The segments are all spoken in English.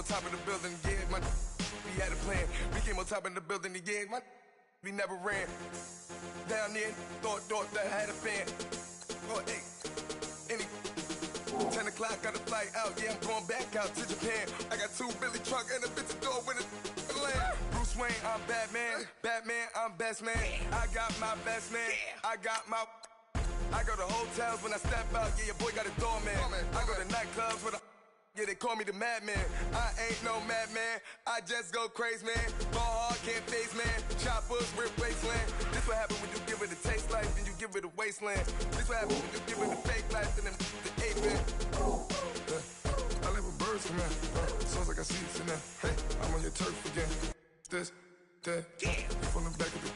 on top of the building, yeah, my we had a plan. We came on top of the building, yeah, my we never ran. Down there, thought that I had a fan. Oh, hey, any 10 o'clock, got a flight out, yeah, I'm going back out to Japan. I got 2 Billy truck and a bitch door with a land. Bruce Wayne, I'm Batman. Batman, I'm best man. I got my best man. I go to hotels when I step out, yeah, your boy got a doorman. I go to nightclubs with a yeah, they call me the madman. I ain't no madman, I just go crazy, man. Ball hard, can't face, man. Choppers, rip wasteland. This what happen when you give it a taste life and you give it a wasteland. This what happen when you give it a fake life and then the ape man. I live with birds from there. Sounds like I see it in there. Hey, I'm on your turf again. This, that, from the back of the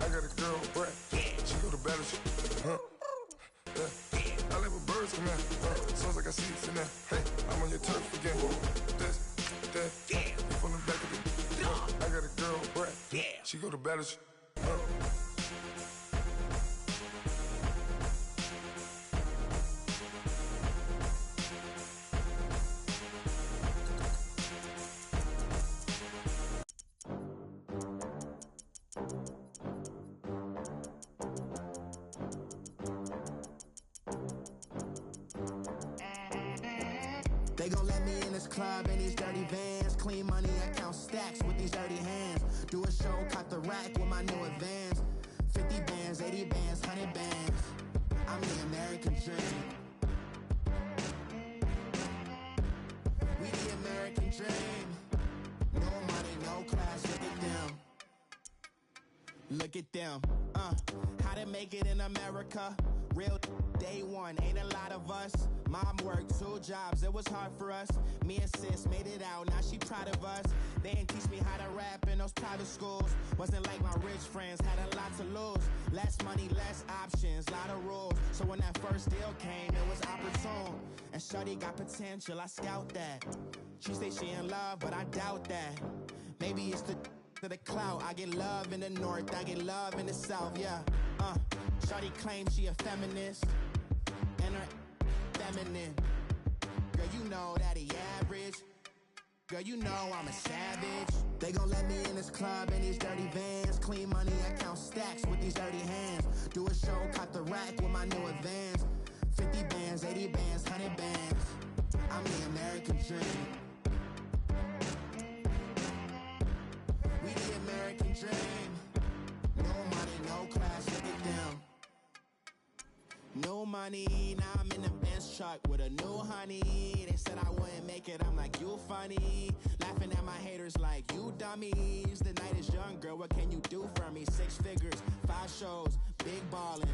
I got a girl, Brad. She go to battle shit. I live with birds come out. Sounds like I see it in there. Hey, I'm on your turf again. This, that, from the back of the I got a girl, Brad. She go to battle shit. They gon' let me in this club in these dirty vans. Clean money, I count stacks with these dirty hands. Do a show, cut the rack with my new advance. 50 bands, 80 bands, 100 bands. I'm the American dream. We the American dream. No money, no class, look at them. Look at them, how to make it in America. Real day one, ain't a lot of us. Mom worked 2 jobs, it was hard for us. Me and sis made it out, now she proud of us. They didn't teach me how to rap in those private schools. Wasn't like my rich friends, had a lot to lose. Less money, less options, lot of rules. So when that first deal came, it was opportune. And shorty got potential, I scout that. She say she in love, but I doubt that. Maybe it's to the clout. I get love in the north, I get love in the south, yeah. Shorty claims she a feminist, and her feminine. Girl, you know that he average. Girl, you know I'm a savage. They gon' let me in this club in these dirty vans. Clean money, I count stacks with these dirty hands. Do a show, cut the rack with my new advance. 50 bands, 80 bands, 100 bands. I'm the American dream. We the American dream. No money, no class, look at them. No money, now I'm in the Benz truck with a new honey. They said I wouldn't make it, I'm like, you funny. Laughing at my haters like, you dummies. The night is young, girl, what can you do for me? 6 figures, 5 shows, big ballin'.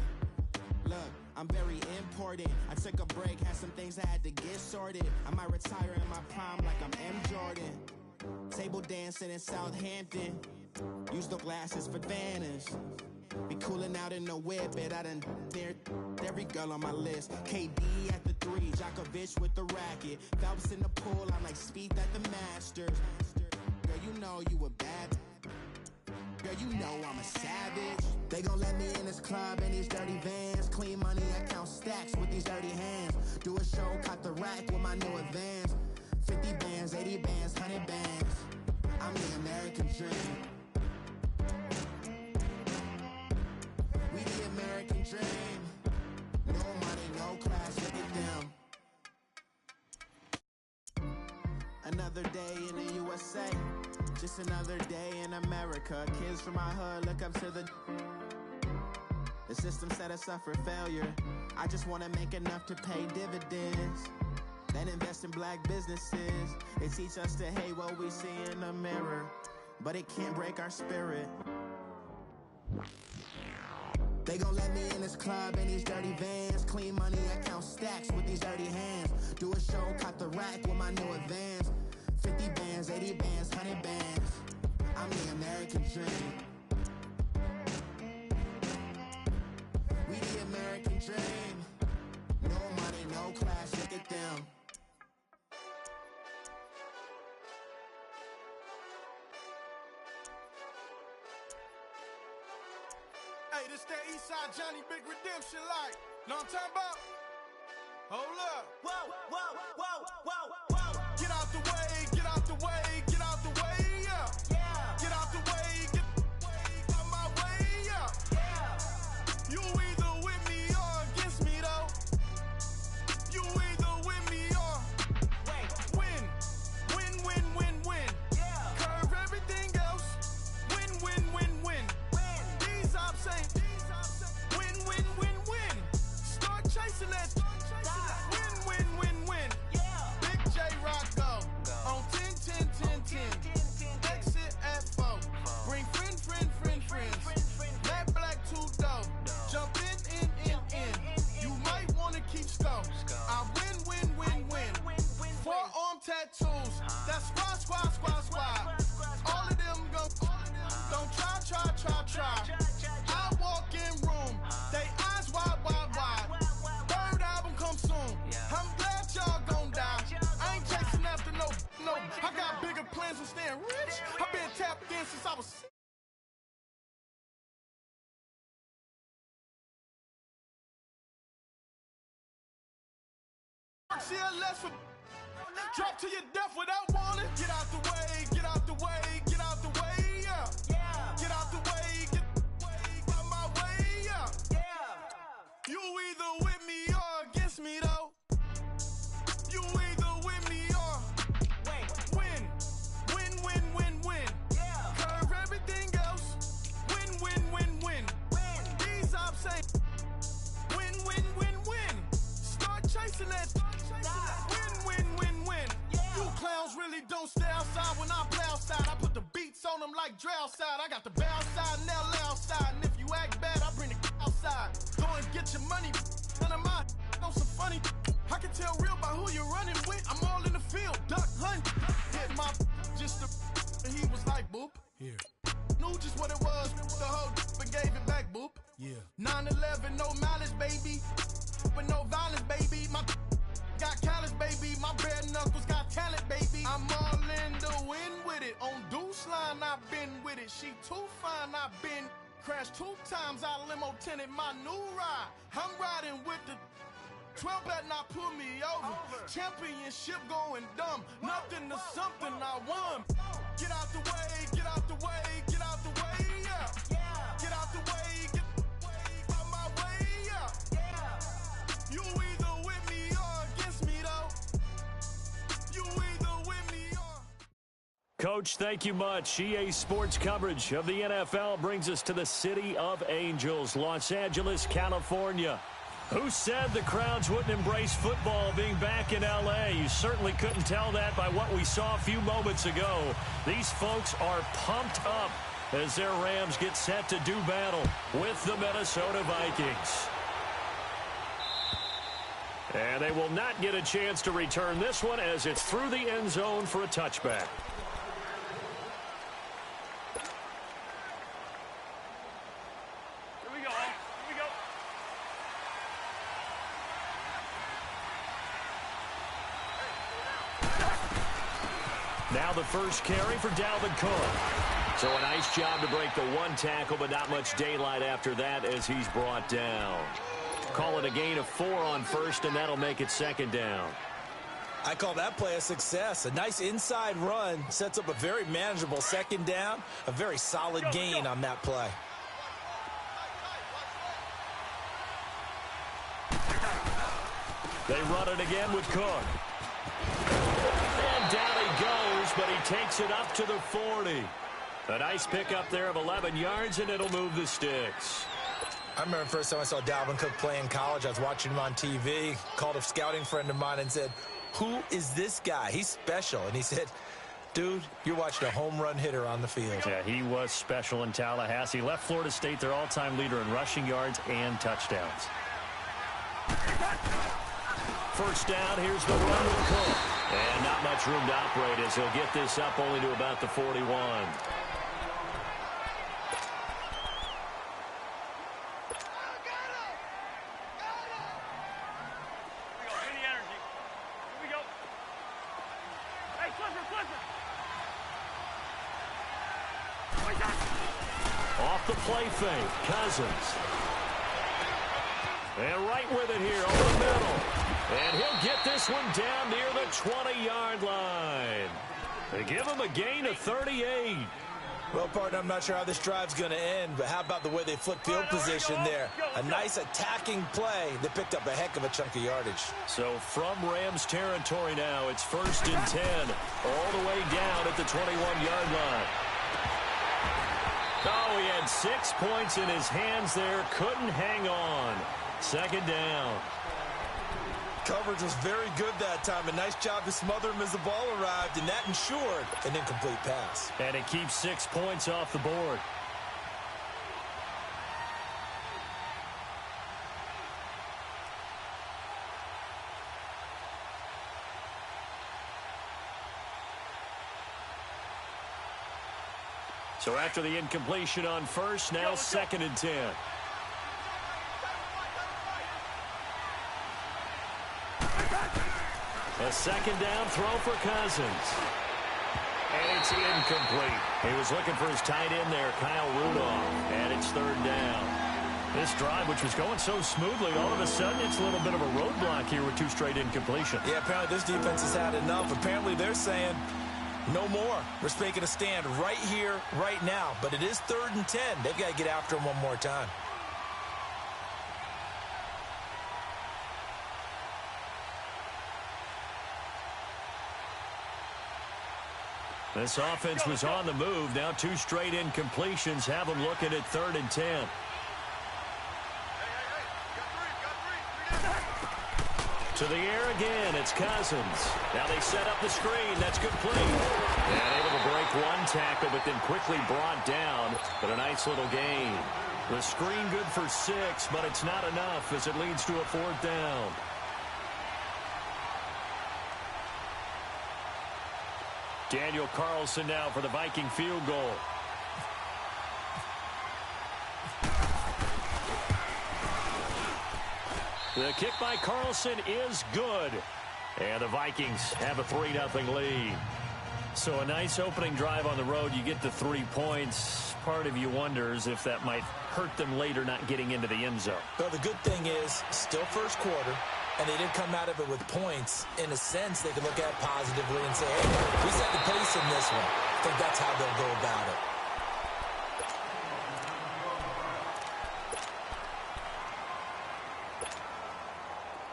Look, I'm very important. I took a break, had some things I had to get sorted. I might retire in my prime like I'm M. Jordan. Table dancing in Southampton. Use the glasses for Vannas. Be coolin' out in the whip, and I done dared every girl on my list. KD at the 3, Djokovic with the racket. Phelps in the pool, I'm like Speed at the Masters. Girl, you know you a bad. Girl, you know I'm a savage. They gon' let me in this club in these dirty vans. Clean money, I count stacks with these dirty hands. Do a show, cut the rack with my new advance. 50 bands, 80 bands, 100 bands. I'm the American dream. We the American dream. No money, no class, look at them. Another day in the USA. Just another day in America. Kids from my hood look up to the system set us up for failure. I just wanna make enough to pay dividends. Then invest in black businesses. They teach us to hate what we see in the mirror, but it can't break our spirit. They gon' let me in this club in these dirty vans. Clean money, I count stacks with these dirty hands. Do a show, cut the rack with my new advance. 50 bands, 80 bands, 100 bands. I'm the American dream. We the American dream. No money, no class, look at them. Hey, this that Eastside Johnny Big Redemption like. Know what I'm talking about? Hold up. Whoa, whoa, whoa, whoa, whoa. Get out the way, get out That's squad. All of them don't try. I walk in room, they eyes wide. Third album come soon. I'm glad y'all gon' die. I ain't chasing after no. I got bigger plans than staying rich. I've been tapped in since I was. CLS for drop to your death without warning. Get out the way, yeah. Get out the way, get out the way, out my way, yeah. You either with me or against me, though. You either with me or win. Curve everything else. Win. These ops say win. Start chasing that. Win. You clowns really don't stay outside when I play outside. I put the beats on them like drow side. I got the bow side and they'll lay outside. And if you act bad, I bring the outside. Go and get your money. None of my know some funny. I can tell real by who you're running with. I'm all in the field, duck hunt. Hit my just and he was like boop. Here. Knew just what it was. The whole and gave it back, boop. Yeah. 9/11, no malice, baby. But no violence, baby. My got callous, baby. My bare knuckles got talent, baby. I'm all in the wind with it. On Deuce line, I've been with it. She too fine, I've been crashed 2 times. I limo tinted my new ride. I'm riding with the 12 better not pull me over. Championship going dumb. Nothing to something I won. Get out the way, yeah. Get out the way, get out my way, yeah. You either with me or against me, though. You either with me or... Coach, thank you much. EA Sports coverage of the NFL brings us to the City of Angels, Los Angeles, California. Who said the crowds wouldn't embrace football being back in L.A.? You certainly couldn't tell that by what we saw a few moments ago. These folks are pumped up as their Rams get set to do battle with the Minnesota Vikings. And they will not get a chance to return this one as it's through the end zone for a touchback. Now the first carry for Dalvin Cook. So a nice job to break the 1 tackle, but not much daylight after that as he's brought down. Call it a gain of 4 on first, and that'll make it 2nd down. I call that play a success. A nice inside run sets up a very manageable 2nd down. A very solid gain on that play. They run it again with Cook. And down he goes, but he takes it up to the 40. A nice pickup there of 11 yards, and it'll move the sticks. I remember the first time I saw Dalvin Cook play in college. I was watching him on TV, called a scouting friend of mine and said, "Who is this guy? He's special." And he said, "Dude, you're watching a home run hitter on the field." Yeah, he was special in Tallahassee. Left Florida State their all-time leader in rushing yards and touchdowns. First down, here's the run with Cook. And not much room to operate as he'll get this up only to about the 41. Off the play fake, Cousins. And right with it here over the middle. And he'll get this one down near the 20-yard line. They give him a gain of 38. Well, partner, I'm not sure how this drive's going to end, but how about the way they flipped field position there? A nice attacking play. They picked up a heck of a chunk of yardage. So from Rams territory now, it's 1st and 10, all the way down at the 21-yard line. Oh, he had 6 points in his hands there. Couldn't hang on. 2nd down. Coverage was very good that time. A nice job to smother him as the ball arrived, and that ensured an incomplete pass. And it keeps 6 points off the board. So after the incompletion on first, now 2nd and 10. A 2nd down throw for Cousins. And it's incomplete. He was looking for his tight end there, Kyle Rudolph. And it's 3rd down. This drive, which was going so smoothly, all of a sudden it's a little bit of a roadblock here with 2 straight incompletions. Yeah, apparently this defense has had enough. Apparently they're saying no more. We're making a stand right here, right now. But it is 3rd and 10. They've got to get after him one more time. This offense was on the move. Now 2 straight incompletions have them looking at 3rd and 10. To the air again, it's Cousins. Now they set up the screen. That's complete. And able to break one tackle, but then quickly brought down. But a nice little gain. The screen good for 6, but it's not enough as it leads to a 4th down. Daniel Carlson now for the Viking field goal. The kick by Carlson is good. And the Vikings have a 3-0 lead. So a nice opening drive on the road. You get the 3 points. Part of you wonders if that might hurt them later not getting into the end zone. Well, the good thing is still first quarter, and they didn't come out of it with points. In a sense, they can look at it positively and say, hey, we set the pace in this one. I think that's how they'll go about it.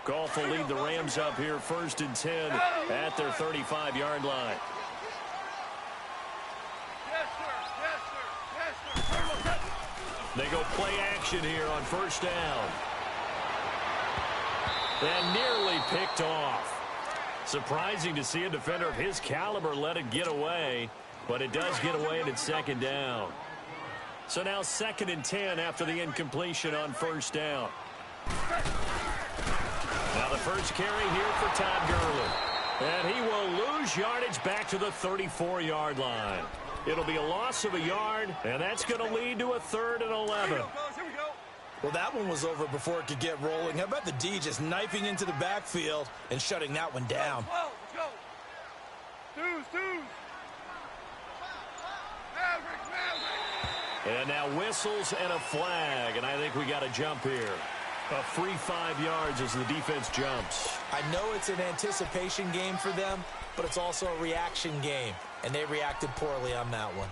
Goff will lead the Rams up here 1st and 10 at their 35-yard line. They go play action here on 1st down. And nearly picked off. Surprising to see a defender of his caliber let it get away, but it does get away and it's 2nd down. So now 2nd and 10 after the incompletion on 1st down. Now the first carry here for Todd Gurley. And he will lose yardage back to the 34-yard line. It'll be a loss of a yard, and that's going to lead to a 3rd and 11. Well, that one was over before it could get rolling. How about the D just knifing into the backfield and shutting that one down? Let's go. Twos. And now whistles and a flag, and I think we got a jump here. A free 5 yards as the defense jumps. I know it's an anticipation game for them, but it's also a reaction game, and they reacted poorly on that one.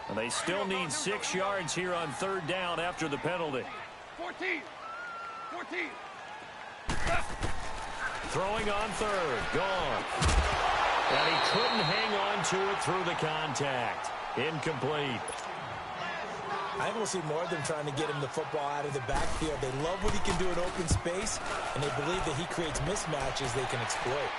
And they still need 6 yards here on 3rd down after the penalty. 14. Throwing on 3rd. Gone. And he couldn't hang on to it through the contact. Incomplete. I think we'll see more of them trying to get him the football out of the backfield. They love what he can do in open space, and they believe that he creates mismatches they can exploit.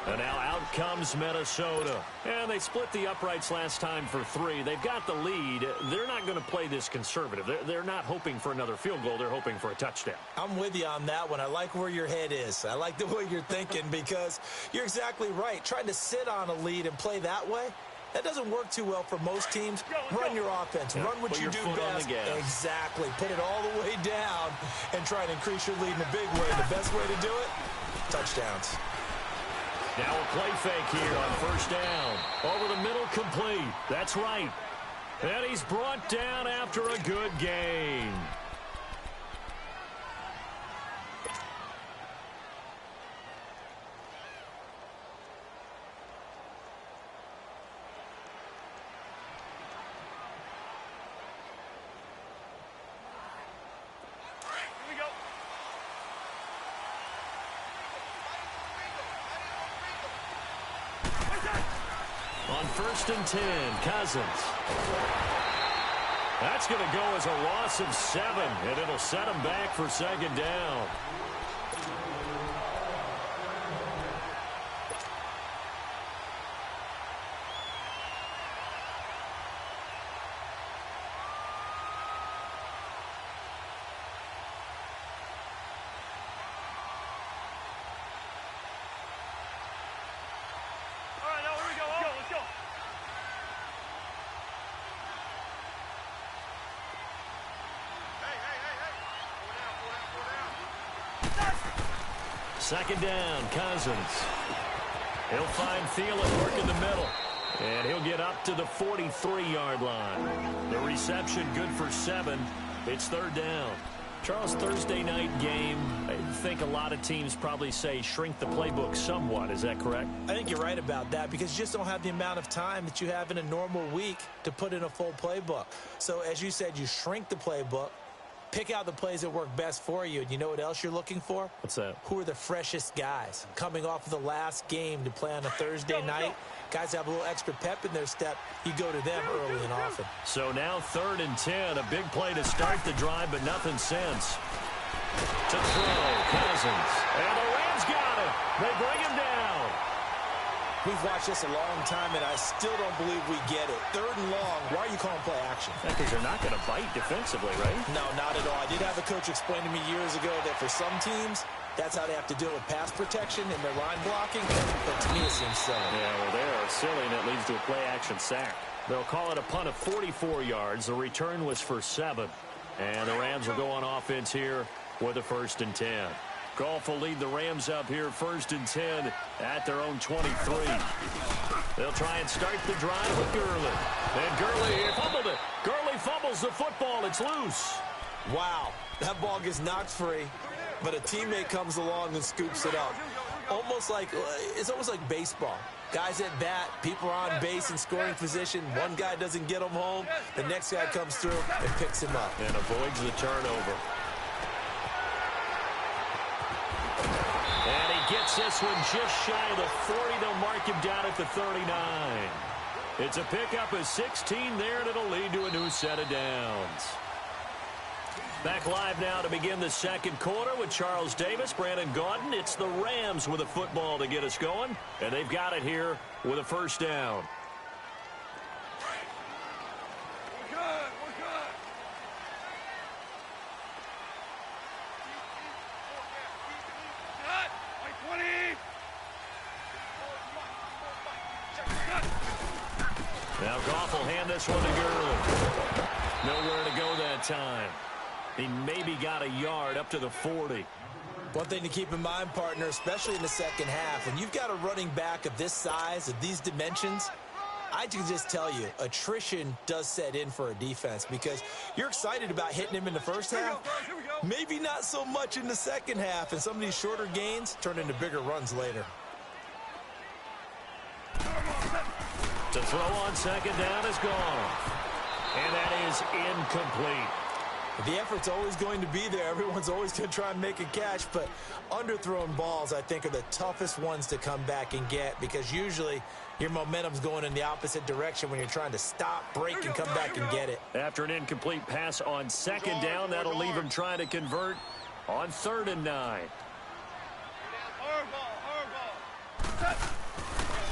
And now out comes Minnesota. And they split the uprights last time for 3. They've got the lead. They're not going to play this conservative. They're not hoping for another field goal. They're hoping for a touchdown. I'm with you on that one. I like where your head is. I like the way you're thinking because you're exactly right. Trying to sit on a lead and play that way, that doesn't work too well for most teams. Run your offense. Yeah, run what you do best. Exactly. Put it all the way down and try to increase your lead in a big way. The best way to do it, touchdowns. Now a play fake here on 1st down. Over the middle, complete. That's right. And he's brought down after a good gain. On 1st and 10, Cousins. That's going to go as a loss of 7, and it'll set him back for 2nd down. Second down, Cousins. He'll find Thielen working the middle. And he'll get up to the 43-yard line. The reception good for 7. It's third down. Charles, Thursday night game, I think a lot of teams probably say shrink the playbook somewhat. Is that correct? I think you're right about that because you just don't have the amount of time that you have in a normal week to put in a full playbook. So, as you said, you shrink the playbook, pick out the plays that work best for you. And you know what else you're looking for? What's that? Who are the freshest guys coming off of the last game to play on a Thursday night? Guys have a little extra pep in their step. You go to them early and often. So now 3rd and 10. A big play to start the drive, but nothing since. To throw, Cousins. And the Rams got it. They bring him down. We've watched this a long time, and I still don't believe we get it. 3rd and long. Why are you calling play action? Because they're not going to bite defensively, right? No, not at all. I did have a coach explain to me years ago that for some teams, that's how they have to deal with pass protection and their line blocking. But to me, it seems silly. Yeah, well, they are silly, and it leads to a play-action sack. They'll call it a punt of 44 yards. The return was for 7. And the Rams will go on offense here with a 1st and 10. Goff will lead the Rams up here 1st and 10 at their own 23. They'll try and start the drive with Gurley. And Gurley fumbled it. Gurley fumbles the football. It's loose. Wow, that ball gets knocked free, but a teammate comes along and scoops it up. It's almost like baseball. Guys at bat, people are on base in scoring position. One guy doesn't get him home. The next guy comes through and picks him up. And avoids the turnover. And he gets this one just shy of the 40. They'll mark him down at the 39. It's a pickup of 16 there, and it'll lead to a new set of downs. Back live now to begin the 2nd quarter with Charles Davis, Brandon Gaudin. It's the Rams with a football to get us going, and they've got it here with a 1st down. We're good. Cut. 20. Now Goff will hand this one to Gurley. Nowhere to go that time. He maybe got a yard up to the 40. One thing to keep in mind, partner, especially in the second half, when you've got a running back of this size, of these dimensions, I can just tell you, attrition does set in for a defense because you're excited about hitting him in the first half. Maybe not so much in the second half, and some of these shorter gains turn into bigger runs later. To throw on 2nd down is gone. And that is incomplete. The effort's always going to be there. Everyone's always going to try and make a catch, but underthrown balls, I think, are the toughest ones to come back and get because usually your momentum's going in the opposite direction when you're trying to stop, break, and come back and get it. After an incomplete pass on 2nd down, that'll leave him trying to convert on 3rd and 9.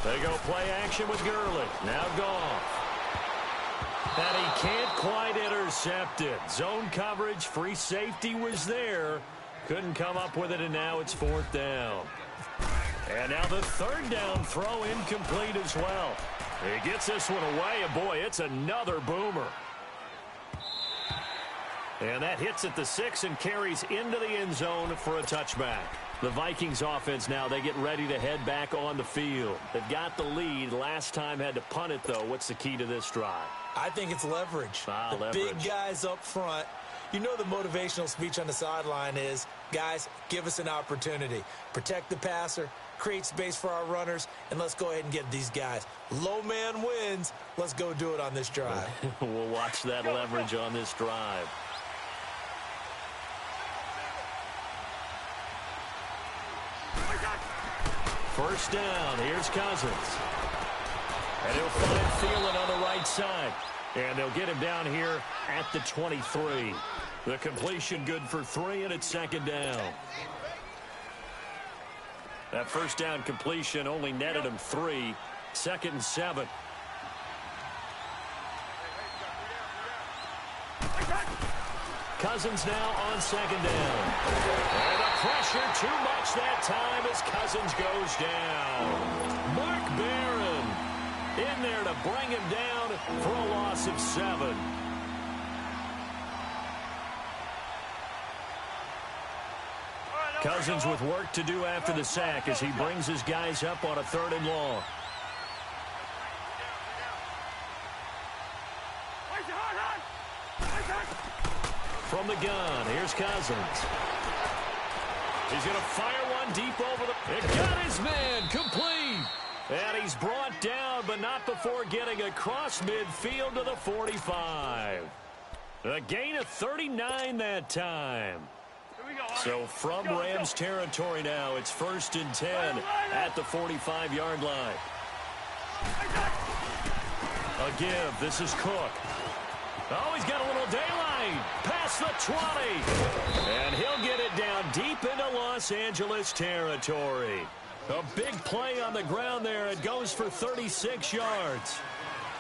They go play action with Gurley. Now Goff. And he can't quite intercept it. Zone coverage, free safety was there. Couldn't come up with it, and now it's 4th down. And now the 3rd down throw incomplete as well. He gets this one away, and boy, it's another boomer. And that hits at the 6 and carries into the end zone for a touchback. The Vikings offense now, they get ready to head back on the field. They've got the lead. Last time had to punt it, though. What's the key to this drive? I think it's leverage. Leverage. Big guys up front. You know the motivational speech on the sideline is, guys, give us an opportunity. Protect the passer, create space for our runners, and let's go ahead and get these guys. Low man wins. Let's go do it on this drive. We'll watch that leverage on this drive. First down. Here's Cousins. And he'll find Thielen on the right side. And they'll get him down here at the 23. The completion good for 3, and it's 2nd down. That first down completion only netted him 3. 2nd and 7. Cousins now on 2nd down. And the pressure too much that time as Cousins goes down. Mark Barron in there to bring him down for a loss of 7. Cousins with work to do after the sack as he brings his guys up on a 3rd and long. From the gun, here's Cousins. He's going to fire one deep over the... It got his man, complete. And he's brought down, but not before getting across midfield to the 45. A gain of 39 that time. So from Rams territory now, it's 1st and 10 at the 45-yard line. A give. This is Cook. Oh, he's got a little daylight. Past the 20. And he'll get it down deep into Los Angeles territory. A big play on the ground there. It goes for 36 yards.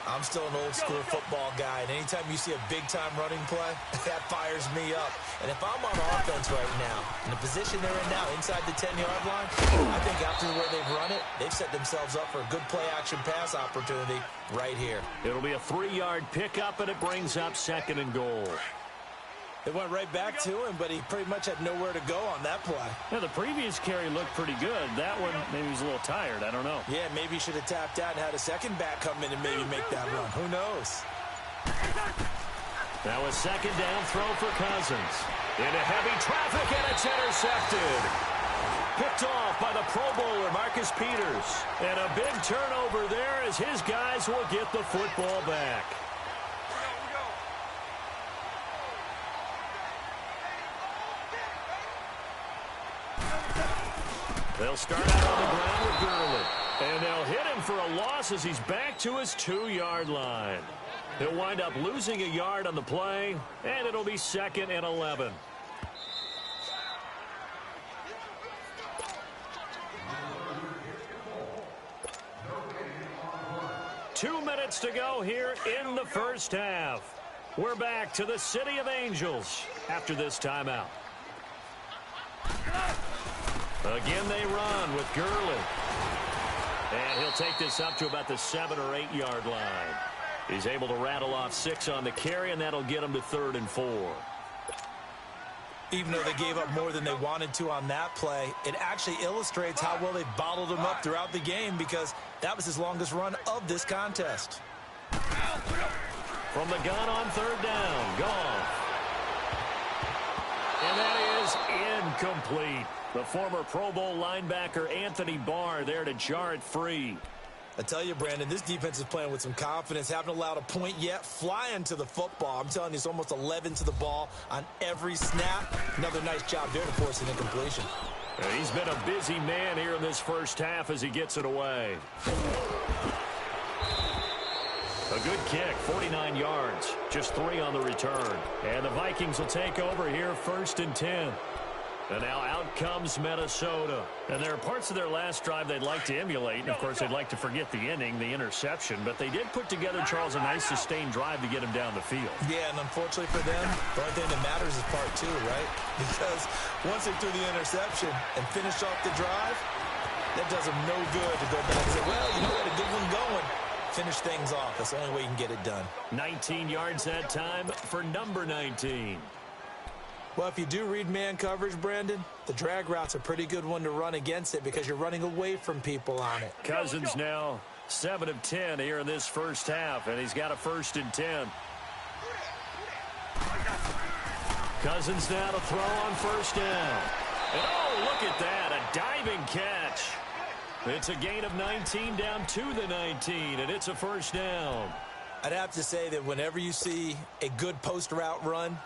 I'm still an old-school football guy, and anytime you see a big-time running play, that fires me up. And if I'm on offense right now, in the position they're in now, inside the 10-yard line, I think after where they've run it, they've set themselves up for a good play-action pass opportunity right here. It'll be a 3-yard pickup, and it brings up 2nd and goal. It went right back to him, but he pretty much had nowhere to go on that play. Yeah, the previous carry looked pretty good. That one, maybe he's a little tired. I don't know. Yeah, maybe he should have tapped out and had a second back come in and maybe make that run. Who knows? Now a 2nd down throw for Cousins. Into heavy traffic, and it's intercepted. Picked off by the Pro Bowler, Marcus Peters. And a big turnover there as his guys will get the football back. They'll start out on the ground with Gurley. And they'll hit him for a loss as he's back to his 2-yard line. He'll wind up losing a yard on the play, and it'll be 2nd and 11. Two minutes to go here in the first half. We're back to the City of Angels after this timeout. Again, they run with Gurley. And he'll take this up to about the 7- or 8-yard line. He's able to rattle off 6 on the carry, and that'll get him to 3rd and 4. Even though they gave up more than they wanted to on that play, it actually illustrates how well they bottled him up throughout the game because that was his longest run of this contest. From the gun on 3rd down, Goff. And that is incomplete. The former Pro Bowl linebacker Anthony Barr there to jar it free. I tell you, Brandon, this defense is playing with some confidence. Haven't allowed a point yet. Flying to the football. I'm telling you, it's almost 11 to the ball on every snap. Another nice job there to force an incompletion. And he's been a busy man here in this first half as he gets it away. A good kick, 49 yards. Just 3 on the return. And the Vikings will take over here, 1st and 10. And now out comes Minnesota. And there are parts of their last drive they'd like to emulate. And, of course, they'd like to forget the inning, the interception. But they did put together, Charles, a nice sustained drive to get him down the field. Yeah, and unfortunately for them, the only thing that matters is part 2, right? Because once they threw the interception and finished off the drive, that does them no good to go back and say, well, you know, we had a good one going. Finish things off. That's the only way you can get it done. 19 yards that time for number 19. Well, if you do read man coverage, Brandon, the drag route's a pretty good one to run against it because you're running away from people on it. Cousins now 7 of 10 here in this first half, and he's got a 1st and 10. Cousins now to throw on 1st down. And oh, look at that, a diving catch. It's a gain of 19 down to the 19, and it's a 1st down. I'd have to say that whenever you see a good post route run,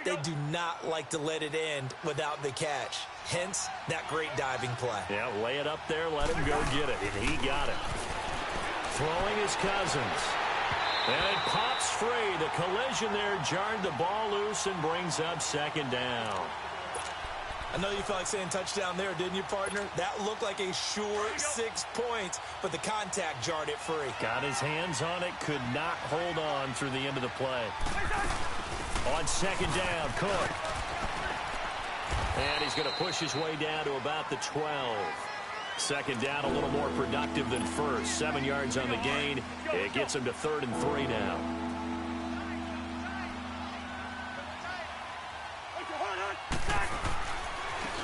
they do not like to let it end without the catch. Hence, that great diving play. Yeah, lay it up there, let him go get it, and he got it. Throwing is Cousins. And it pops free. The collision there jarred the ball loose and brings up 2nd down. I know you felt like saying touchdown there, didn't you, partner? That looked like a sure 6 points, but the contact jarred it free. Got his hands on it, could not hold on through the end of the play. On 2nd down, Cook. And he's going to push his way down to about the 12. 2nd down, a little more productive than 1st. 7 yards on the gain. It gets him to 3rd and 3 now.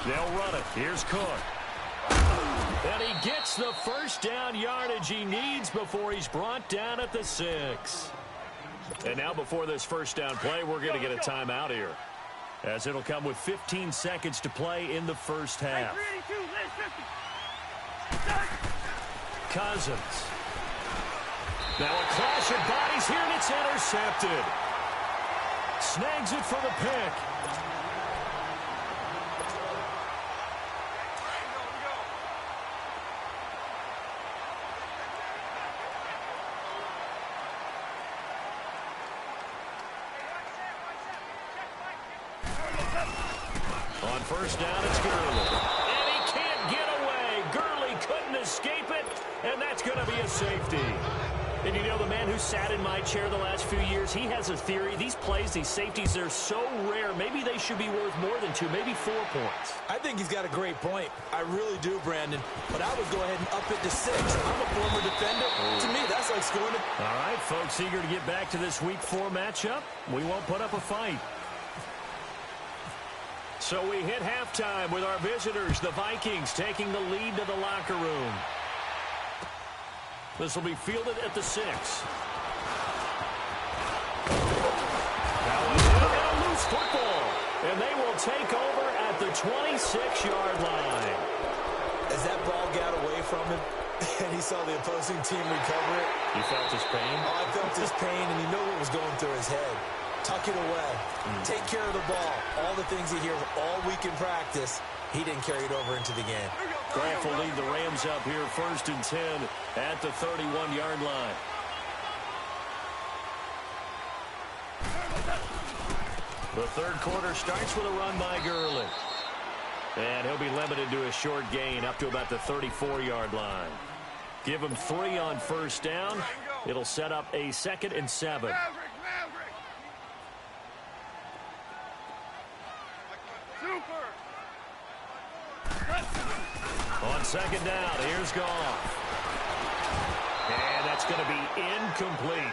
They'll run it. Here's Cook. And he gets the first down yardage he needs before he's brought down at the 6. And now before this first down play, we're going to get a timeout here, as it'll come with 15 seconds to play in the first half. Cousins. Now a clash of bodies here, and it's intercepted. Snags it for the pick. On first down, it's Gurley. And he can't get away. Gurley couldn't escape it, and that's going to be a safety. And you know, the man who sat in my chair the last few years, he has a theory. These plays, these safeties, they're so rare. Maybe they should be worth more than 2, maybe 4 points. I think he's got a great point. I really do, Brandon. But I would go ahead and up it to 6. I'm a former defender. To me, that's like scoring it. All right, folks, eager to get back to this Week 4 matchup. We won't put up a fight. So we hit halftime with our visitors, the Vikings, taking the lead to the locker room. This will be fielded at the 6. Now a loose football, and they will take over at the 26-yard line. As that ball got away from him, and he saw the opposing team recover it. You felt his pain? Oh, I felt his pain, and you know what was going through his head. Tuck it away. Take care of the ball. All the things he hears all week in practice, he didn't carry it over into the game. Grant will lead the Rams up here 1st and 10 at the 31-yard line. The third quarter starts with a run by Gurley. And he'll be limited to a short gain up to about the 34-yard line. Give him 3 on first down. It'll set up a 2nd and 7. On second down, here's Goff. And that's going to be incomplete.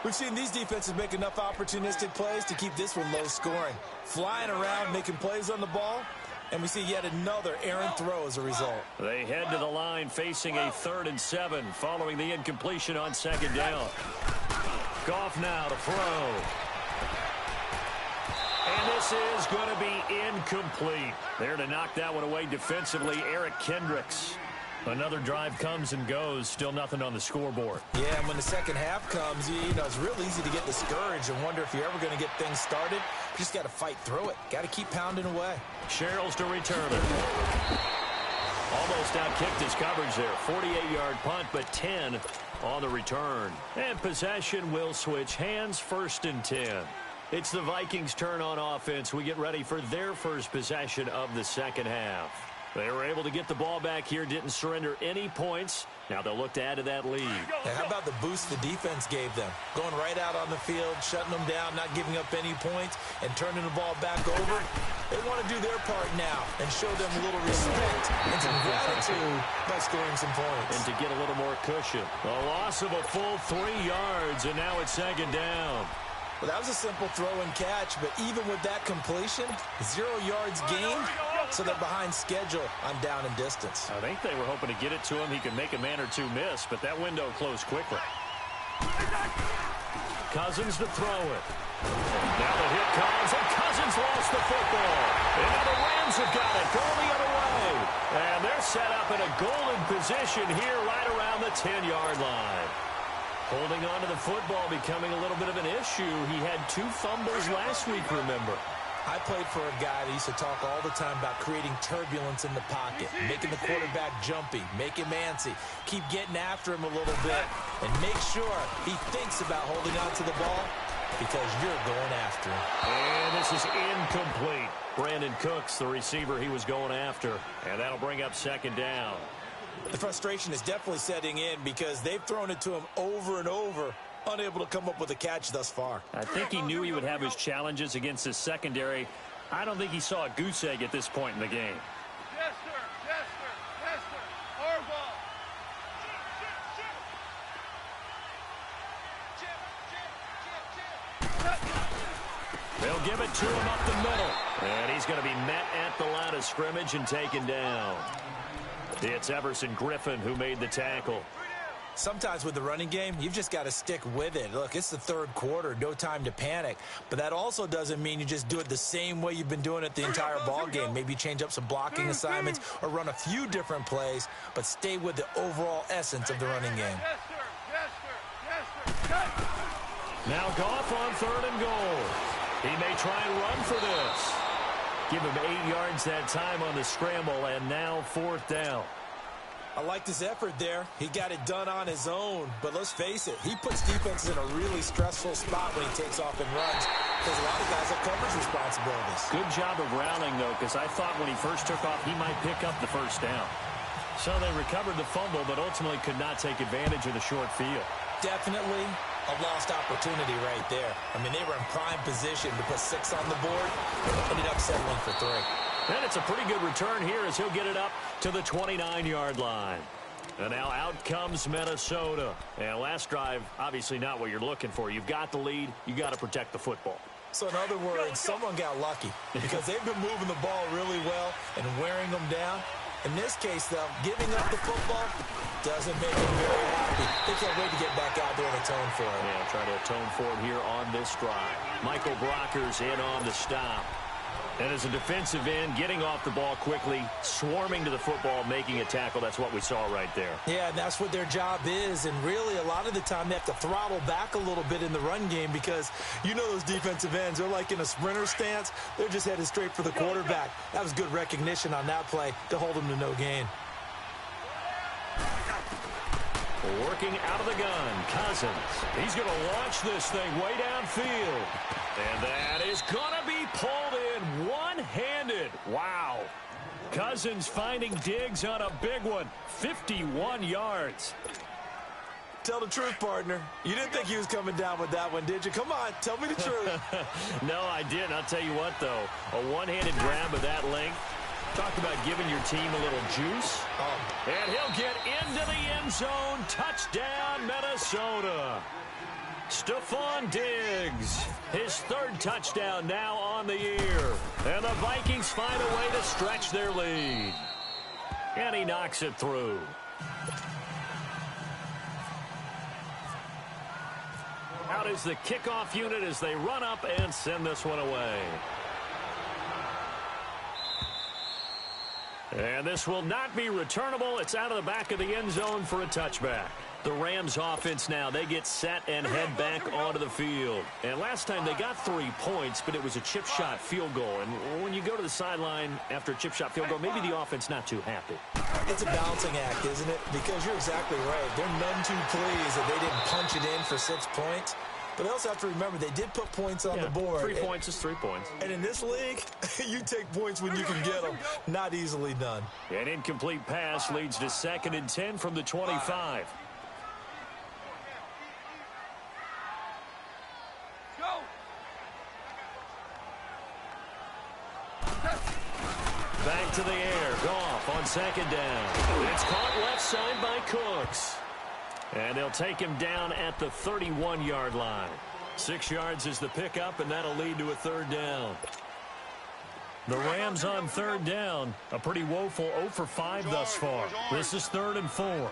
We've seen these defenses make enough opportunistic plays to keep this one low scoring. Flying around, making plays on the ball, and we see yet another errant throw as a result. They head to the line facing a 3rd and 7 following the incompletion on second down. Goff now to throw. And this is going to be incomplete. There to knock that one away defensively, Eric Kendricks. Another drive comes and goes. Still nothing on the scoreboard. Yeah, and when the second half comes, you know, it's real easy to get discouraged and wonder if you're ever going to get things started. You just got to fight through it. Got to keep pounding away. Sherrills to return it. Almost outkicked his coverage there. 48-yard punt, but 10 on the return. And possession will switch hands, 1st and 10. It's the Vikings' turn on offense. We get ready for their first possession of the second half. They were able to get the ball back here, didn't surrender any points. Now they'll look to add to that lead. Hey, how about the boost the defense gave them? Going right out on the field, shutting them down, not giving up any points, and turning the ball back over. They want to do their part now and show them a little respect and some gratitude by scoring some points. And to get a little more cushion. A loss of a full 3 yards, and now it's second down. Well, that was a simple throw and catch, but even with that completion, 0 yards gained, so they're behind schedule on down and distance. I think they were hoping to get it to him. He could make a man or two miss, but that window closed quickly. Cousins to throw it. Now the hit comes, and Cousins lost the football. And now the Rams have got it, going the other way. And they're set up in a golden position here right around the 10-yard line. Holding on to the football becoming a little bit of an issue. He had 2 fumbles last week, remember. I played for a guy that used to talk all the time about creating turbulence in the pocket, making the quarterback jumpy, make him antsy, keep getting after him a little bit, and make sure he thinks about holding on to the ball because you're going after him. And this is incomplete. Brandon Cooks, the receiver he was going after, and that'll bring up second down. The frustration is definitely setting in because they've thrown it to him over and over, unable to come up with a catch thus far. I think he knew he would have his challenges against his secondary. I don't think he saw a goose egg at this point in the game. Yes, sir. Yes, sir. Yes, sir. Our ball. They'll give it to him up the middle. And he's going to be met at the line of scrimmage and taken down. It's Everson Griffin who made the tackle. Sometimes with the running game, you've just got to stick with it. Look, it's the third quarter, no time to panic. But that also doesn't mean you just do it the same way you've been doing it the entire ball game. Maybe change up some blocking assignments or run a few different plays, but stay with the overall essence of the running game. Yes, sir. Yes, sir. Yes, sir. Now Goff on 3rd and goal. He may try and run for this. Give him 8 yards that time on the scramble, and now 4th down. I liked his effort there. He got it done on his own. But let's face it, he puts defenses in a really stressful spot when he takes off and runs because a lot of guys have coverage responsibilities. Good job of rallying, though, because I thought when he first took off, he might pick up the 1st down. So they recovered the fumble, but ultimately could not take advantage of the short field. Definitely a lost opportunity right there. I mean, they were in prime position to put 6 on the board, but ended up settling for 3. And it's a pretty good return here as he'll get it up to the 29-yard line. And now out comes Minnesota. And last drive, obviously not what you're looking for. You've got the lead. You got to protect the football. So in other words, someone got lucky because they've been moving the ball really well and wearing them down. In this case, though, giving up the football doesn't make them very happy. They can't wait to get back out there and atone for it. Yeah, try to atone for it here on this drive. Michael Brockers in on the stop. And as a defensive end, getting off the ball quickly, swarming to the football, making a tackle, that's what we saw right there. Yeah, and that's what their job is. And really, a lot of the time, they have to throttle back a little bit in the run game because you know those defensive ends, they're like in a sprinter stance. They're just headed straight for the quarterback. That was good recognition on that play to hold them to no gain. Working out of the gun, Cousins. He's going to launch this thing way downfield. And that is going to be pulled in one-handed. Wow. Cousins finding Diggs on a big one. 51 yards. Tell the truth, partner. You didn't think he was coming down with that one, did you? Come on, tell me the truth. No, I didn't. I'll tell you what, though. A one-handed grab of that length. Talk about giving your team a little juice. And he'll get into the end zone. Touchdown, Minnesota. Stephon Diggs, his 3rd touchdown now on the year. And the Vikings find a way to stretch their lead. And he knocks it through. Out is the kickoff unit as they run up and send this one away. And this will not be returnable. It's out of the back of the end zone for a touchback. The Rams offense now, they get set and head back onto the field. And last time they got 3 points, but it was a chip shot field goal. And when you go to the sideline after a chip shot field goal, maybe the offense not too happy. It's a balancing act, isn't it? Because you're exactly right. They're none too pleased that they didn't punch it in for 6 points. But they also have to remember they did put points on the board. 3 points is 3 points. And in this league, you take points when you can get them. Not easily done. An incomplete pass leads to 2nd and 10 from the 25. Go. Back to the air. Goff on 2nd down. It's caught left side by Cooks. And they'll take him down at the 31-yard line. 6 yards is the pickup, and that'll lead to a 3rd down. The Rams on 3rd down. A pretty woeful 0 for 5 thus far. This is 3rd and 4.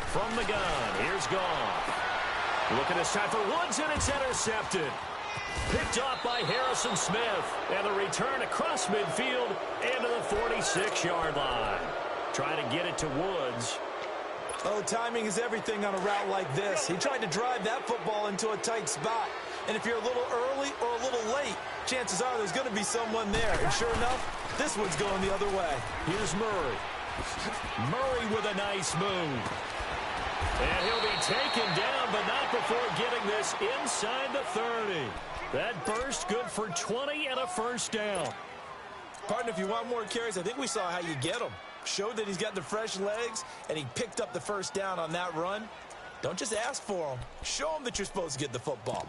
From the gun, here's Goff. Looking this time for Woods, and it's intercepted. Picked off by Harrison Smith. And the return across midfield into the 46-yard line. Trying to get it to Woods. Oh, timing is everything on a route like this. He tried to drive that football into a tight spot. And if you're a little early or a little late, chances are there's going to be someone there. And sure enough, this one's going the other way. Here's Murray. Murray with a nice move. And he'll be taken down, but not before getting this inside the 30. That burst good for 20 and a 1st down. Partner, if you want more carries, I think we saw how you get them. Showed that he's got the fresh legs, and he picked up the 1st down on that run. Don't just ask for them. Show them that you're supposed to get the football.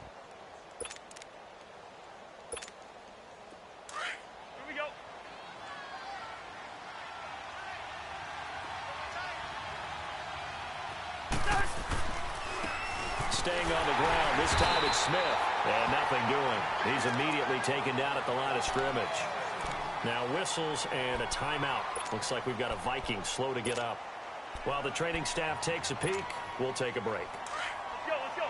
Here we go. staying on the ground. This time it's Smith. And nothing doing. He's immediately taken down at the line of scrimmage. Now whistles and a timeout. Looks like we've got a Viking slow to get up. While the training staff takes a peek, we'll take a break. Let's go.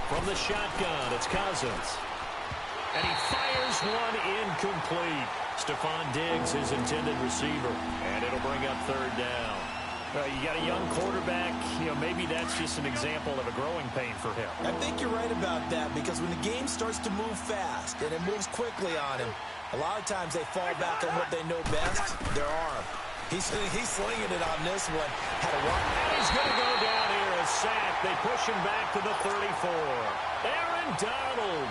From the shotgun, it's Cousins. And he fires one incomplete. Stephon Diggs, his intended receiver. And it'll bring up third down. You got a young quarterback. Maybe that's just an example of a growing pain for him. I think you're right about that, because when the game starts to move fast and it moves quickly on him, a lot of times they fall back on what they know best, their arm. He's slinging it on this one. Had a walk. And he's going to go down here, a sack. They push him back to the 34. Aaron Donald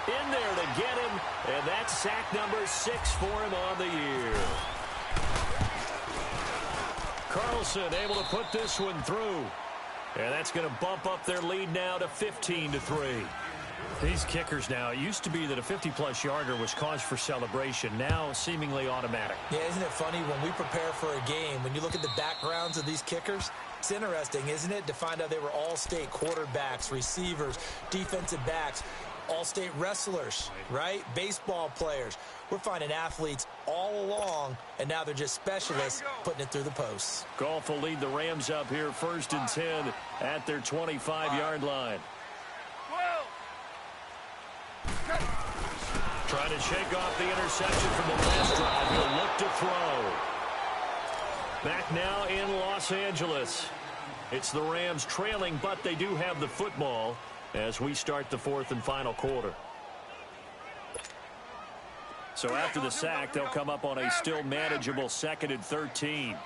in there to get him, and that's sack number 6 for him on the year. Carlson able to put this one through, and that's going to bump up their lead now to 15-3. These kickers now, it used to be that a 50-plus yarder was cause for celebration. Now seemingly automatic. Yeah, isn't it funny when we prepare for a game, when you look at the backgrounds of these kickers, it's interesting, isn't it, to find out they were all-state quarterbacks, receivers, defensive backs, all-state wrestlers, right? Baseball players. We're finding athletes all along, and now they're just specialists putting it through the posts. Goff will lead the Rams up here 1st and 10 at their 25-yard line. Trying to shake off the interception from the last drive. He'll look to throw. Back now in Los Angeles. It's the Rams trailing, but they do have the football as we start the 4th and final quarter. So after the sack, they'll come up on a still manageable 2nd and 13.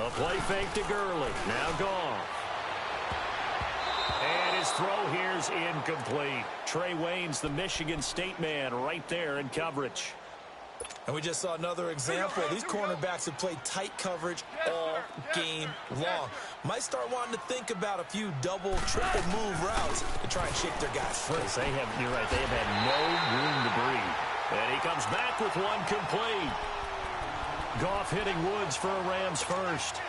A play fake to Gurley. Now Goff. And his throw here's incomplete. Trey Wayne's the Michigan State man right there in coverage. And we just saw another example. These cornerbacks have played tight coverage all game long. Might start wanting to think about a few double, triple move routes to try and shake their guys free. You're right, they have had no room to breathe. And he comes back with one complete. Goff hitting Woods for a Rams first.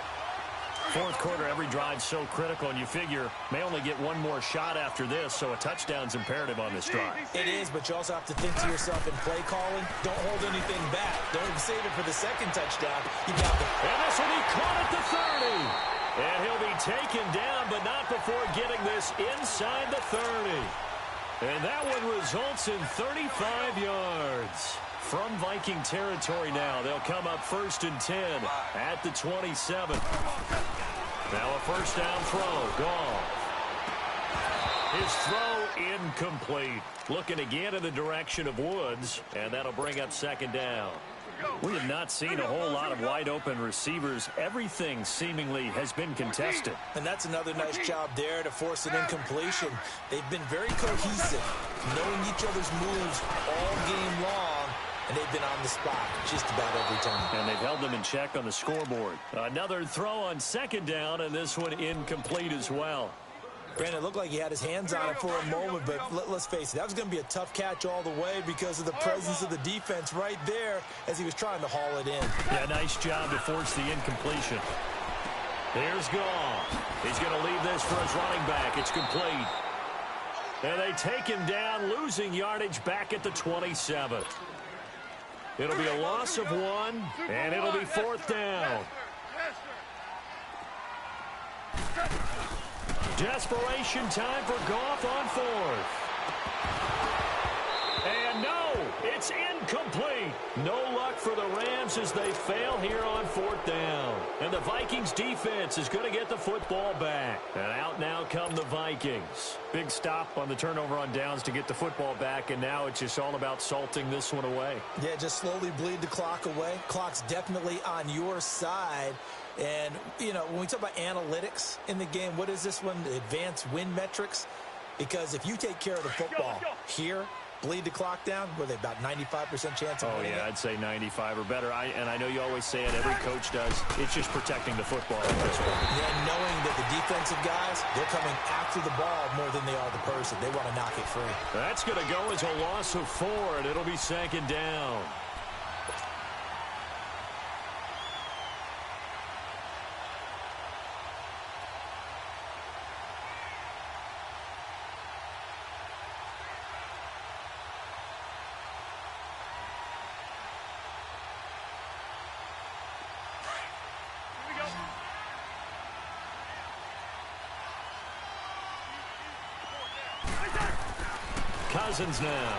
4th quarter, every drive so critical, and you figure may only get one more shot after this, so a touchdown's imperative on this drive. It is, but you also have to think to yourself in play calling, don't hold anything back. Don't save it for the 2nd touchdown. You got it. And this will be caught at the 30. And he'll be taken down, but not before getting this inside the 30. And that one results in 35 yards. From Viking territory now, they'll come up 1st and 10 at the 27. Now a 1st down throw. Goff. His throw incomplete. Looking again in the direction of Woods, and that'll bring up 2nd down. We have not seen a whole lot of wide-open receivers. Everything seemingly has been contested. And that's another nice job there to force an incompletion. They've been very cohesive, knowing each other's moves all game long, and they've been on the spot just about every time. And they've held them in check on the scoreboard. Another throw on 2nd down, and this one incomplete as well. Brandon, it looked like he had his hands on it for a moment, but let's face it, that was going to be a tough catch all the way because of the presence of the defense right there as he was trying to haul it in. Yeah, nice job to force the incompletion. Here's Goff. He's going to leave this for his running back. It's complete. And they take him down, losing yardage back at the 27. It'll be a loss of 1, and it'll be 4th down. Desperation time for Goff on 4th. And no, it's incomplete. No luck for the Rams as they fail here on 4th down. And the Vikings defense is going to get the football back. And out now come the Vikings. Big stop on the turnover on downs to get the football back, and now it's just all about salting this one away. Yeah, just slowly bleed the clock away. Clock's definitely on your side. And, you know, when we talk about analytics in the game, what is this one? Advanced win metrics? Because if you take care of the football here, bleed the clock down? Were they about 95% chance of winning yeah, it? I'd say 95 or better. And I know you always say it, every coach does. It's just protecting the football at this point. Yeah, knowing that the defensive guys, they're coming after the ball more than they are the person. They want to knock it free. That's going to go as a loss of 4, and it'll be 2nd down. Cousins now.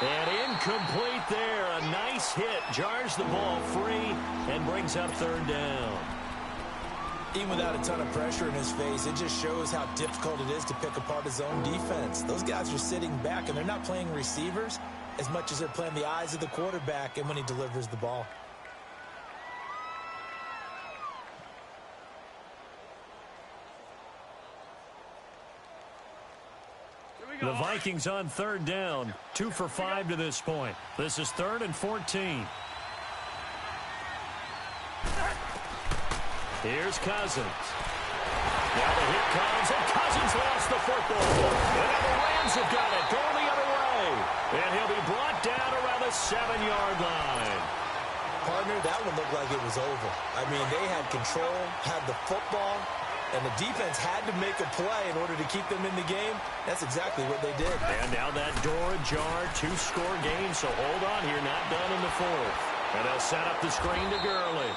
And incomplete there. A nice hit. Jars the ball free and brings up 3rd down. Even without a ton of pressure in his face, it just shows how difficult it is to pick apart his own defense. Those guys are sitting back, and they're not playing receivers as much as they're playing the eyes of the quarterback and when he delivers the ball. The Vikings on 3rd down. 2 for 5 to this point. This is 3rd and 14. Here's Cousins. Now the hit comes, and Cousins lost the football. And now the Rams have got it, going the other way. And he'll be brought down around the 7-yard line. Partner, that one looked like it was over. I mean, they had control, had the football, and the defense had to make a play in order to keep them in the game. That's exactly what they did. And now that door ajar, 2-score game, so hold on here, not done in the 4th. And they'll set up the screen to Gurley.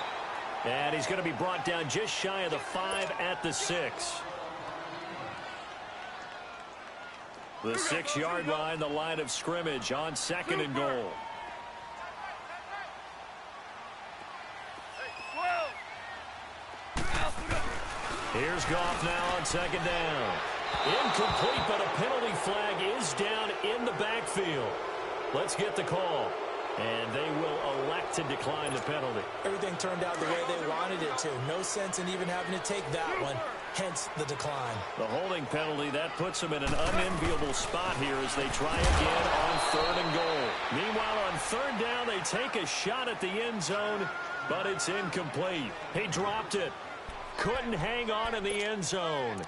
And he's going to be brought down just shy of the 5 at the 6. The 6-yard line, the line of scrimmage on 2nd and goal. Here's Goff now on 2nd down. Incomplete, but a penalty flag is down in the backfield. Let's get the call. And they will elect to decline the penalty. Everything turned out the way they wanted it to. No sense in even having to take that one, hence the decline. The holding penalty, that puts them in an unenviable spot here as they try again on 3rd and goal. Meanwhile, on 3rd down, they take a shot at the end zone, but it's incomplete. He dropped it. Couldn't hang on in the end zone.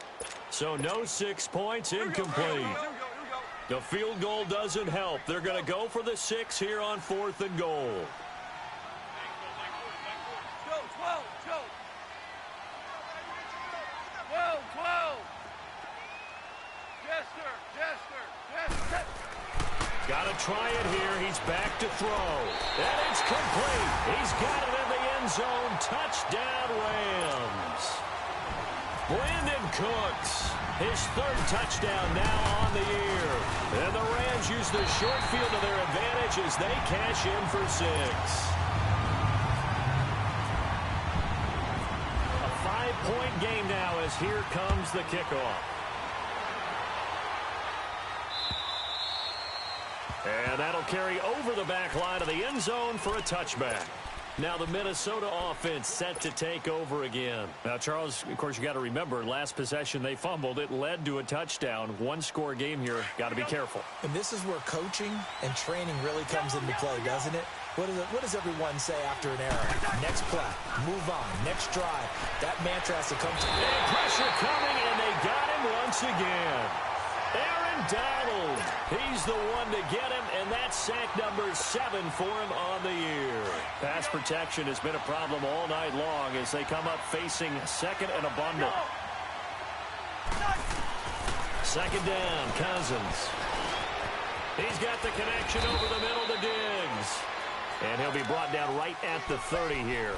So no 6 points, incomplete. The field goal doesn't help. They're going to go for the 6 here on 4th and goal. Got to try it here. He's back to throw. And it's complete. He's got it in the end zone. Touchdown, Rams. Brandon Cooks, his 3rd touchdown now on the year. And the Rams use the short field to their advantage as they cash in for 6. A 5-point game now as here comes the kickoff. And that'll carry over the back line of the end zone for a touchback. Now the Minnesota offense set to take over again. Now, Charles, of course, you got to remember, last possession they fumbled. It led to a touchdown. 1-score game here. Got to be careful. And this is where coaching and training really comes into play, doesn't it? What does everyone say after an error? Next play, move on, next drive. That mantra has to come to... And pressure coming, and they got him once again. Aaron Donald, he's the one to get him, and that's sack number 7 for him on the year. Pass protection has been a problem all night long as they come up facing 2nd and a bundle. 2nd down, Cousins. He's got the connection over the middle to Diggs. And he'll be brought down right at the 30 here.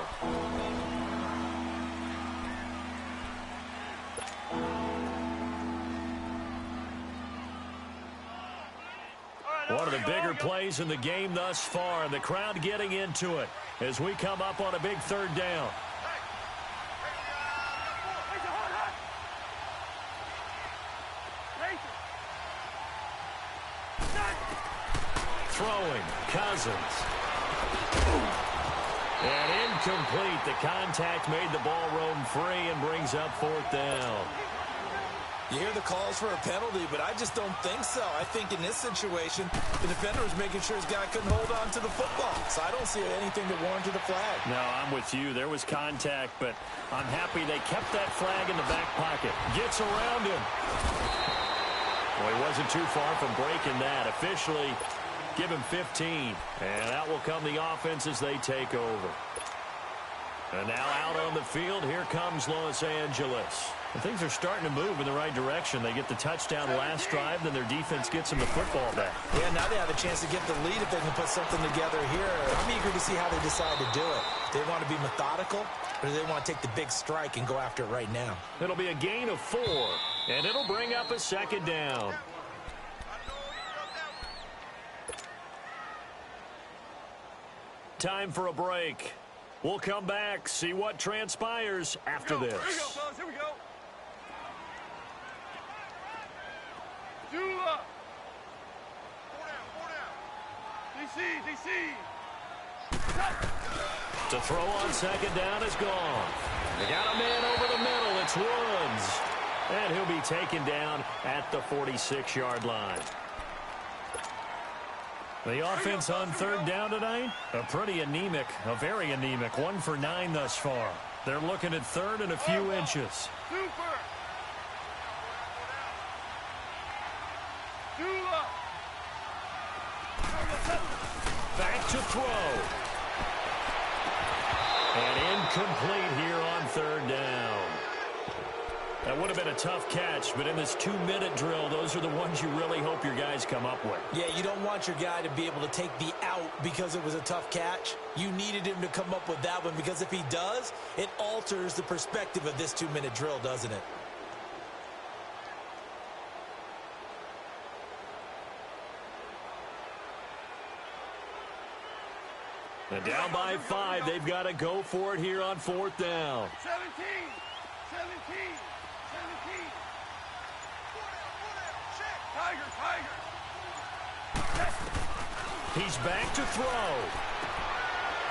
One of the bigger plays in the game thus far, and the crowd getting into it as we come up on a big 3rd down. Throwing, Cousins. And incomplete. The contact made the ball roam free and brings up 4th down. You hear the calls for a penalty, but I just don't think so. I think in this situation, the defender was making sure his guy couldn't hold on to the football. So I don't see anything that warranted a flag. No, I'm with you. There was contact, but I'm happy they kept that flag in the back pocket. Gets around him. Well, he wasn't too far from breaking that. Officially, give him 15. And out will come the offense as they take over. And now out on the field, here comes Los Angeles. And things are starting to move in the right direction. They get the touchdown last drive, then their defense gets them the football back. Yeah, now they have a chance to get the lead if they can put something together here. I'm eager to see how they decide to do it. Do they want to be methodical, or do they want to take the big strike and go after it right now? It'll be a gain of 4, and it'll bring up a second down. Time for a break. We'll come back, see what transpires after this. Here we go, fellas. Here we go. Zula. 4 down. DC. To throw on second down is gone. They got a man over the middle. It's Woods. And he'll be taken down at the 46-yard line. The offense on third down tonight, a very anemic. 1 for 9 thus far. They're looking at third and a few inches. Back to throw. And incomplete here on third down. That would have been a tough catch, but in this 2-minute drill, those are the ones you really hope your guys come up with. Yeah, you don't want your guy to be able to take the out because it was a tough catch. You needed him to come up with that one because if he does, it alters the perspective of this 2-minute drill, doesn't it? And down by 5, they've got to go for it here on fourth down. 17. Tiger. He's back to throw.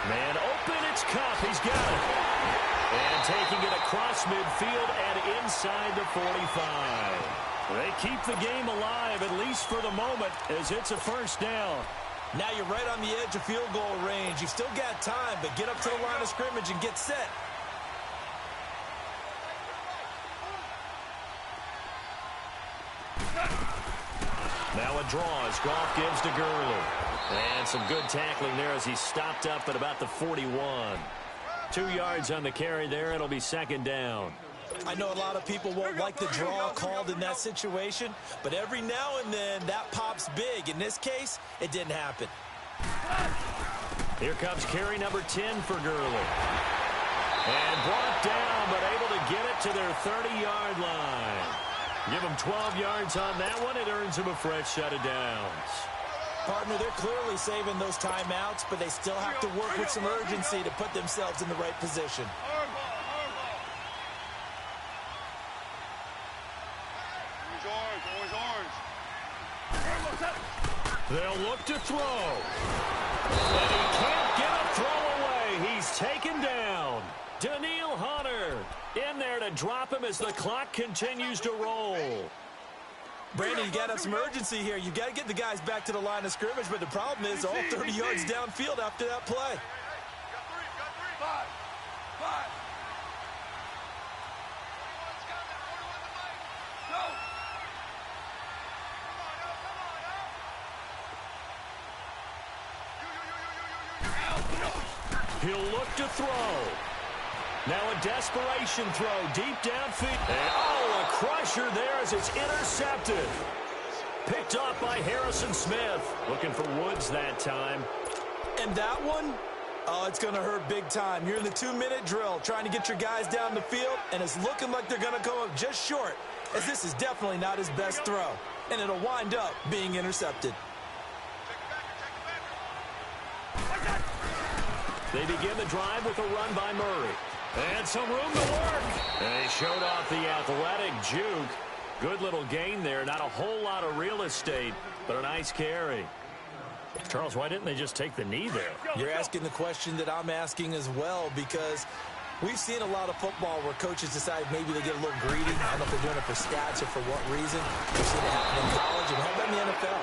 Man open, it's Cup. He's got it. And taking it across midfield and inside the 45. They keep the game alive, at least for the moment, as it's a first down. Now you're right on the edge of field goal range. You've still got time, but get up to the line of scrimmage and get set. Now a draw as Goff gives to Gurley. And some good tackling there as he stopped up at about the 41. 2 yards on the carry there. It'll be second down. I know a lot of people won't like the draw called in that situation, but every now and then that pops big. In this case, it didn't happen. Here comes carry number 10 for Gurley. And brought down, but able to get it to their 30-yard line. Give them 12 yards on that one. It earns them a fresh set of downs. Partner, they're clearly saving those timeouts, but they still have to work with some urgency to put themselves in the right position. They'll look to throw. And he can't get a throw away. He's taken down. Daniil Hunter in there to drop him as the clock continues to roll. Brandon, you got to have some urgency here. You got to get the guys back to the line of scrimmage, but the problem is all 30 yards downfield after that play. Five. He'll look to throw. Now a desperation throw deep downfield. And a crusher there as it's intercepted. Picked off by Harrison Smith. Looking for Woods that time. And that one, it's going to hurt big time. You're in the 2-minute drill trying to get your guys down the field, and it's looking like they're going to come up just short, as this is definitely not his best throw. And it'll wind up being intercepted. They begin the drive with a run by Murray. And some room to work. And he showed off the athletic juke. Good little gain there. Not a whole lot of real estate, but a nice carry. Charles, why didn't they just take the knee there? You're asking the question that I'm asking as well, because We've seen a lot of football where coaches decide maybe they get a little greedy. I don't know if they're doing it for stats or for what reason. We've seen it happen in college, and how about in the NFL?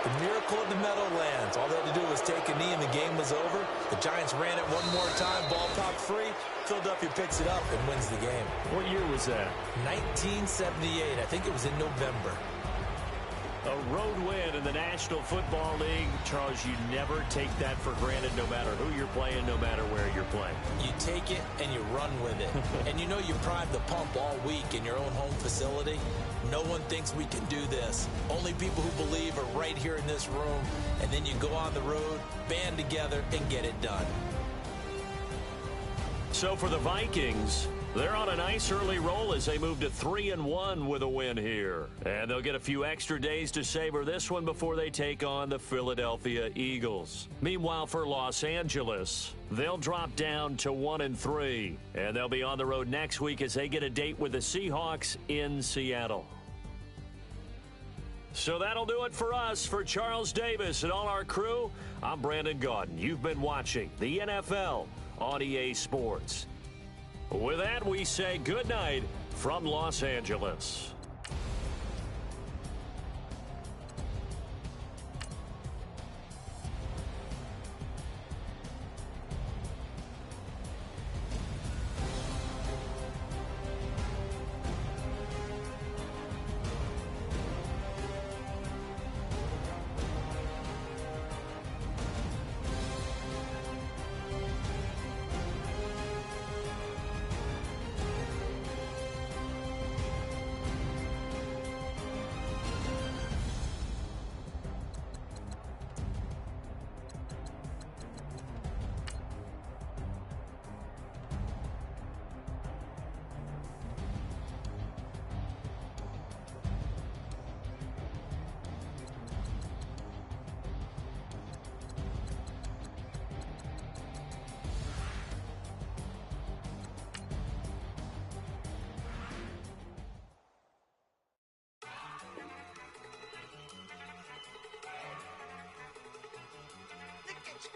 The miracle of the Meadowlands. All they had to do was take a knee, and the game was over. The Giants ran it one more time. Ball popped free. Philadelphia picks it up and wins the game. What year was that? 1978. I think it was in November. A road win in the National Football League. Charles, you never take that for granted no matter who you're playing, no matter where you're playing. You take it and you run with it. And you know you primed the pump all week in your own home facility. No one thinks we can do this. Only people who believe are right here in this room. And then you go on the road, band together, and get it done. So for the Vikings, they're on a nice early roll as they move to 3-1 with a win here. And they'll get a few extra days to savor this one before they take on the Philadelphia Eagles. Meanwhile, for Los Angeles, they'll drop down to 1-3. And they'll be on the road next week as they get a date with the Seahawks in Seattle. So that'll do it for us. For Charles Davis and all our crew, I'm Brandon Gaudin. You've been watching the NFL on EA Sports. With that, we say good night from Los Angeles.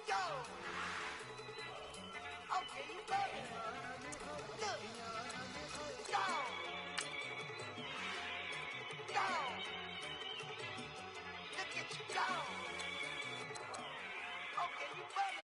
Go! Okay, you got it. Good. Go! Go! Look at you go! Okay, you got it.